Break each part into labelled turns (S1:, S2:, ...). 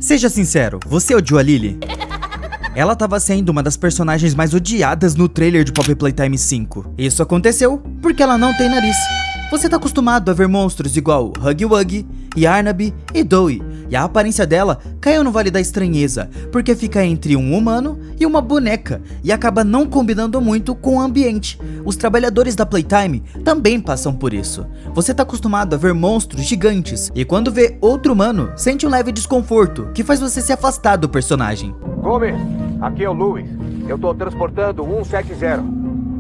S1: Seja sincero, você odiou a Lily? Ela tava sendo uma das personagens mais odiadas no trailer de Poppy Playtime 5. Isso aconteceu porque ela não tem nariz. Você tá acostumado a ver monstros igual Huggy Wuggy, Yarnaby e Dowie, e a aparência dela caiu no Vale da Estranheza, porque fica entre um humano e uma boneca, e acaba não combinando muito com o ambiente. Os trabalhadores da Playtime também passam por isso. Você tá acostumado a ver monstros gigantes, e quando vê outro humano, sente um leve desconforto, que faz você se afastar do personagem.
S2: Gomes, aqui é o Louis. Eu tô transportando 170.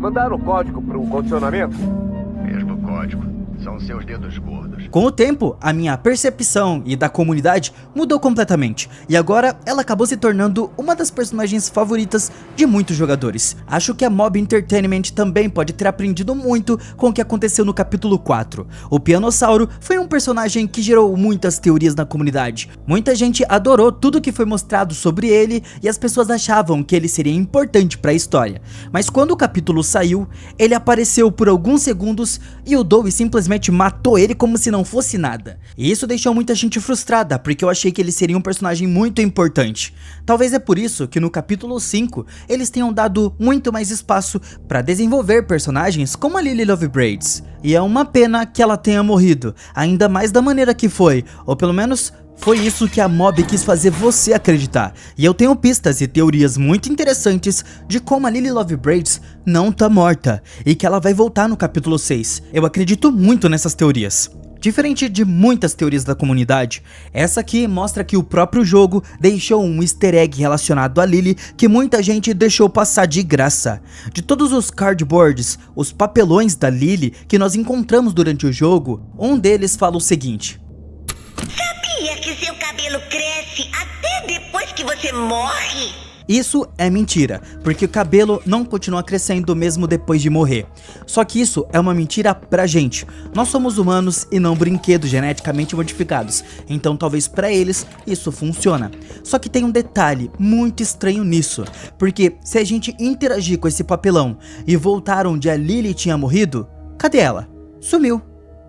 S2: Mandaram o código pro condicionamento?
S3: Mesmo código. São seus dedos gordos.
S1: Com o tempo, a minha percepção e da comunidade mudou completamente, e agora ela acabou se tornando uma das personagens favoritas de muitos jogadores. Acho que a Mob Entertainment também pode ter aprendido muito com o que aconteceu no capítulo 4. O Pianossauro foi um personagem que gerou muitas teorias na comunidade. Muita gente adorou tudo que foi mostrado sobre ele e as pessoas achavam que ele seria importante para a história. Mas quando o capítulo saiu, ele apareceu por alguns segundos e o Dowie simplesmente matou ele como se não fosse nada. E isso deixou muita gente frustrada, porque eu achei que ele seria um personagem muito importante. Talvez é por isso que no capítulo 5 eles tenham dado muito mais espaço para desenvolver personagens como a Lily Lovebraids. E é uma pena que ela tenha morrido, ainda mais da maneira que foi, ou pelo menos foi isso que a Mob quis fazer você acreditar. E eu tenho pistas e teorias muito interessantes de como a Lily Lovebraids não tá morta e que ela vai voltar no capítulo 6. Eu acredito muito nessas teorias. Diferente de muitas teorias da comunidade, essa aqui mostra que o próprio jogo deixou um easter egg relacionado a Lily que muita gente deixou passar de graça. De todos os cardboards, os papelões da Lily que nós encontramos durante o jogo, um deles fala o seguinte:
S4: sabia que seu cabelo cresce até depois que você morre?
S1: Isso é mentira, porque o cabelo não continua crescendo mesmo depois de morrer. Só que isso é uma mentira pra gente. Nós somos humanos e não brinquedos geneticamente modificados, então talvez pra eles isso funciona. Só que tem um detalhe muito estranho nisso, porque se a gente interagir com esse papelão e voltar onde a Lily tinha morrido, cadê ela? Sumiu,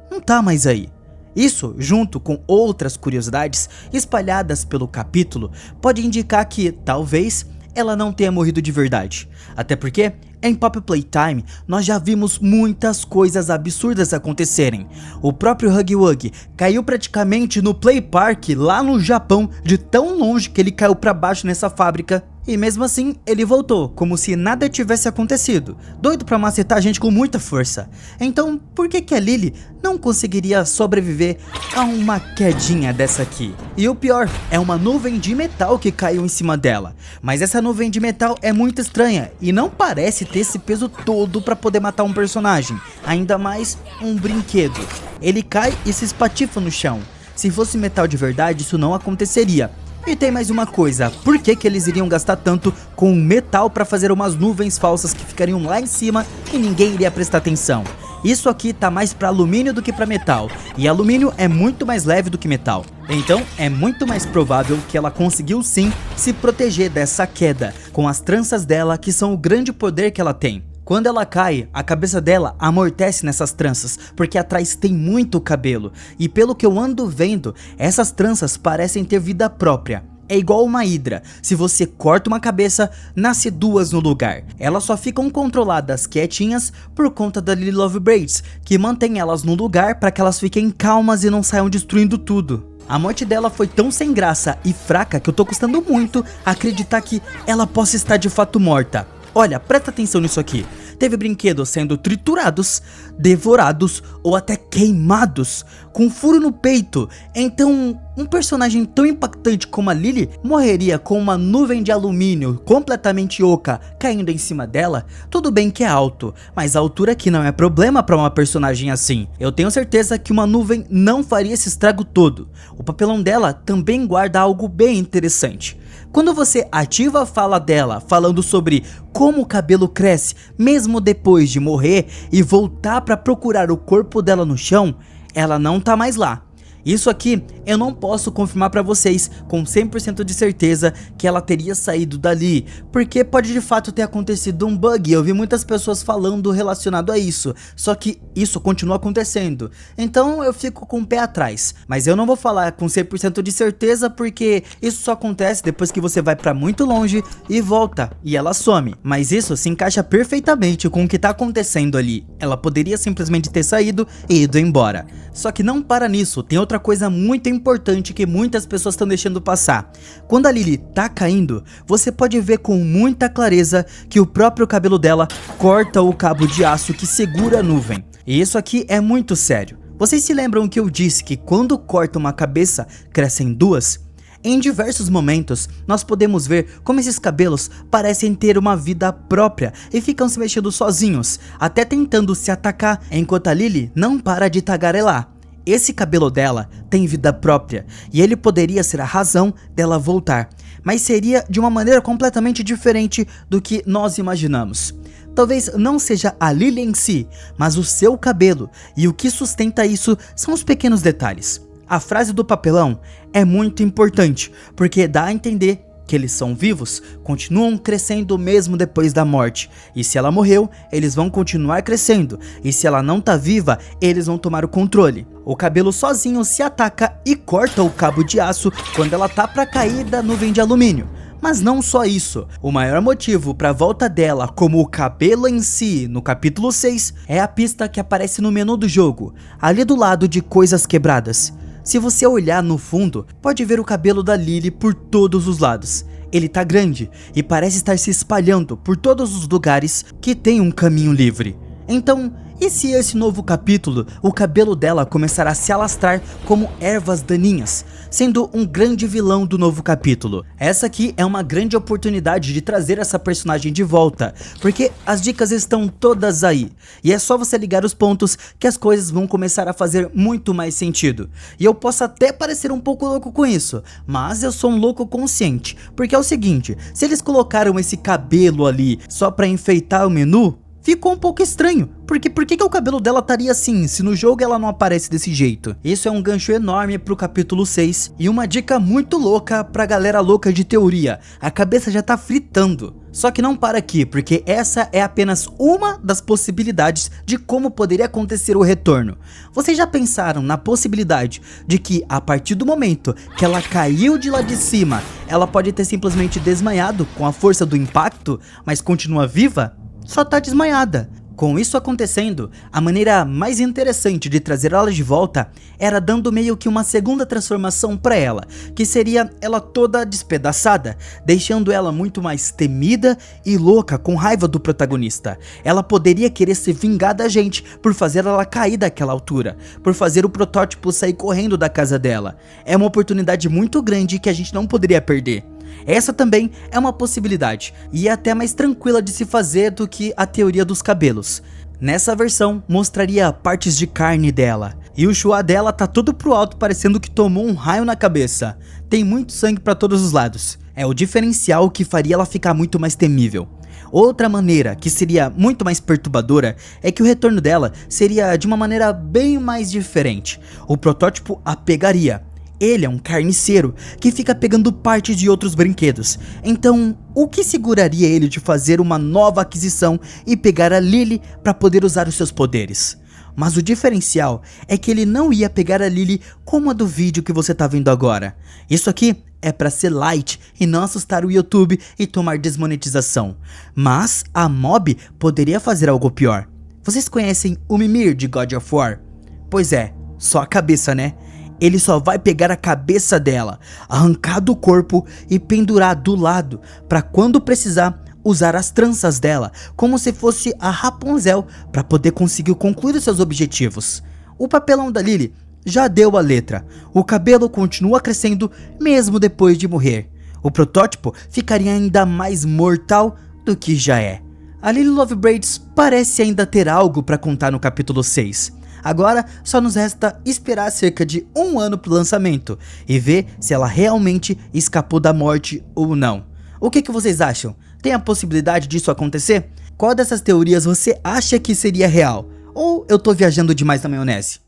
S1: não tá mais aí. Isso, junto com outras curiosidades espalhadas pelo capítulo, pode indicar que, talvez, ela não tenha morrido de verdade. Até porque, em Poppy Playtime, nós já vimos muitas coisas absurdas acontecerem. O próprio Huggy Wuggy caiu praticamente no Play Park lá no Japão, de tão longe que ele caiu pra baixo nessa fábrica. E mesmo assim, ele voltou, como se nada tivesse acontecido, doido pra macetar a gente com muita força. Então, por que a Lily não conseguiria sobreviver a uma quedinha dessa aqui? E o pior, é uma nuvem de metal que caiu em cima dela. Mas essa nuvem de metal é muito estranha e não parece ter esse peso todo pra poder matar um personagem, ainda mais um brinquedo. Ele cai e se espatifa no chão. Se fosse metal de verdade, isso não aconteceria. E tem mais uma coisa, por que eles iriam gastar tanto com metal para fazer umas nuvens falsas que ficariam lá em cima e ninguém iria prestar atenção? Isso aqui tá mais para alumínio do que para metal, e alumínio é muito mais leve do que metal. Então é muito mais provável que ela conseguiu sim se proteger dessa queda, com as tranças dela que são o grande poder que ela tem. Quando ela cai, a cabeça dela amortece nessas tranças, porque atrás tem muito cabelo, e pelo que eu ando vendo, essas tranças parecem ter vida própria. É igual uma hidra, se você corta uma cabeça, nasce duas no lugar. Elas só ficam controladas quietinhas por conta da Lily Lovebraids, que mantém elas no lugar para que elas fiquem calmas e não saiam destruindo tudo. A morte dela foi tão sem graça e fraca que eu tô custando muito acreditar que ela possa estar de fato morta. Olha, presta atenção nisso aqui. Teve brinquedos sendo triturados, devorados ou até queimados, com furo no peito. Então, um personagem tão impactante como a Lily morreria com uma nuvem de alumínio completamente oca caindo em cima dela? Tudo bem que é alto, mas a altura aqui não é problema para uma personagem assim. Eu tenho certeza que uma nuvem não faria esse estrago todo. O papelão dela também guarda algo bem interessante. Quando você ativa a fala dela falando sobre como o cabelo cresce mesmo depois de morrer e voltar para procurar o corpo dela no chão, ela não tá mais lá. Isso aqui eu não posso confirmar pra vocês com 100% de certeza que ela teria saído dali, porque pode de fato ter acontecido um bug. Eu vi muitas pessoas falando relacionado a isso, só que isso continua acontecendo, então eu fico com o pé atrás. Mas eu não vou falar com 100% de certeza, porque isso só acontece depois que você vai pra muito longe e volta, e ela some. Mas isso se encaixa perfeitamente com o que tá acontecendo ali. Ela poderia simplesmente ter saído e ido embora. Só que não para nisso, tem outra coisa muito importante que muitas pessoas estão deixando passar. Quando a Lily tá caindo, você pode ver com muita clareza que o próprio cabelo dela corta o cabo de aço que segura a nuvem. E isso aqui é muito sério. Vocês se lembram que eu disse que quando corta uma cabeça, crescem duas? Em diversos momentos, nós podemos ver como esses cabelos parecem ter uma vida própria e ficam se mexendo sozinhos, até tentando se atacar, enquanto a Lily não para de tagarelar. Esse cabelo dela tem vida própria e ele poderia ser a razão dela voltar, mas seria de uma maneira completamente diferente do que nós imaginamos. Talvez não seja a Lily em si, mas o seu cabelo, e o que sustenta isso são os pequenos detalhes. A frase do papelão é muito importante, porque dá a entender que eles são vivos, continuam crescendo mesmo depois da morte, e se ela morreu, eles vão continuar crescendo, e se ela não tá viva, eles vão tomar o controle. O cabelo sozinho se ataca e corta o cabo de aço quando ela tá pra cair da nuvem de alumínio. Mas não só isso, o maior motivo para a volta dela como o cabelo em si no capítulo 6 é a pista que aparece no menu do jogo, ali do lado de coisas quebradas. Se você olhar no fundo, pode ver o cabelo da Lily por todos os lados. Ele tá grande e parece estar se espalhando por todos os lugares que tem um caminho livre. Então, e se esse novo capítulo, o cabelo dela começará a se alastrar como ervas daninhas, sendo um grande vilão do novo capítulo? Essa aqui é uma grande oportunidade de trazer essa personagem de volta, porque as dicas estão todas aí, e é só você ligar os pontos que as coisas vão começar a fazer muito mais sentido. E eu posso até parecer um pouco louco com isso, mas eu sou um louco consciente, porque é o seguinte, se eles colocaram esse cabelo ali só pra enfeitar o menu, ficou um pouco estranho, porque por que o cabelo dela estaria assim, se no jogo ela não aparece desse jeito? Isso é um gancho enorme pro capítulo 6, e uma dica muito louca pra galera louca de teoria, a cabeça já tá fritando. Só que não para aqui, porque essa é apenas uma das possibilidades de como poderia acontecer o retorno. Vocês já pensaram na possibilidade de que a partir do momento que ela caiu de lá de cima, ela pode ter simplesmente desmaiado com a força do impacto, mas continua viva? Só tá desmaiada. Com isso acontecendo, a maneira mais interessante de trazer ela de volta era dando meio que uma segunda transformação pra ela, que seria ela toda despedaçada, deixando ela muito mais temida e louca, com raiva do protagonista. Ela poderia querer se vingar da gente por fazer ela cair daquela altura, por fazer o protótipo sair correndo da casa dela. É uma oportunidade muito grande que a gente não poderia perder. Essa também é uma possibilidade, e é até mais tranquila de se fazer do que a teoria dos cabelos. Nessa versão, mostraria partes de carne dela, e o chua dela tá todo pro alto, parecendo que tomou um raio na cabeça. Tem muito sangue pra todos os lados. É o diferencial que faria ela ficar muito mais temível. Outra maneira que seria muito mais perturbadora é que o retorno dela seria de uma maneira bem mais diferente. O protótipo a pegaria. Ele é um carniceiro que fica pegando partes de outros brinquedos. Então, o que seguraria ele de fazer uma nova aquisição e pegar a Lily para poder usar os seus poderes? Mas o diferencial é que ele não ia pegar a Lily como a do vídeo que você tá vendo agora. Isso aqui é para ser light e não assustar o YouTube e tomar desmonetização. Mas a Mob poderia fazer algo pior. Vocês conhecem o Mimir de God of War? Pois é, só a cabeça, né? Ele só vai pegar a cabeça dela, arrancar do corpo e pendurar do lado, para quando precisar usar as tranças dela, como se fosse a Rapunzel, para poder conseguir concluir os seus objetivos. O papelão da Lily já deu a letra, o cabelo continua crescendo mesmo depois de morrer. O protótipo ficaria ainda mais mortal do que já é. A Lily Lovebraids parece ainda ter algo para contar no capítulo 6. Agora só nos resta esperar cerca de 1 ano pro lançamento e ver se ela realmente escapou da morte ou não. O que vocês acham? Tem a possibilidade disso acontecer? Qual dessas teorias você acha que seria real? Ou eu tô viajando demais na maionese?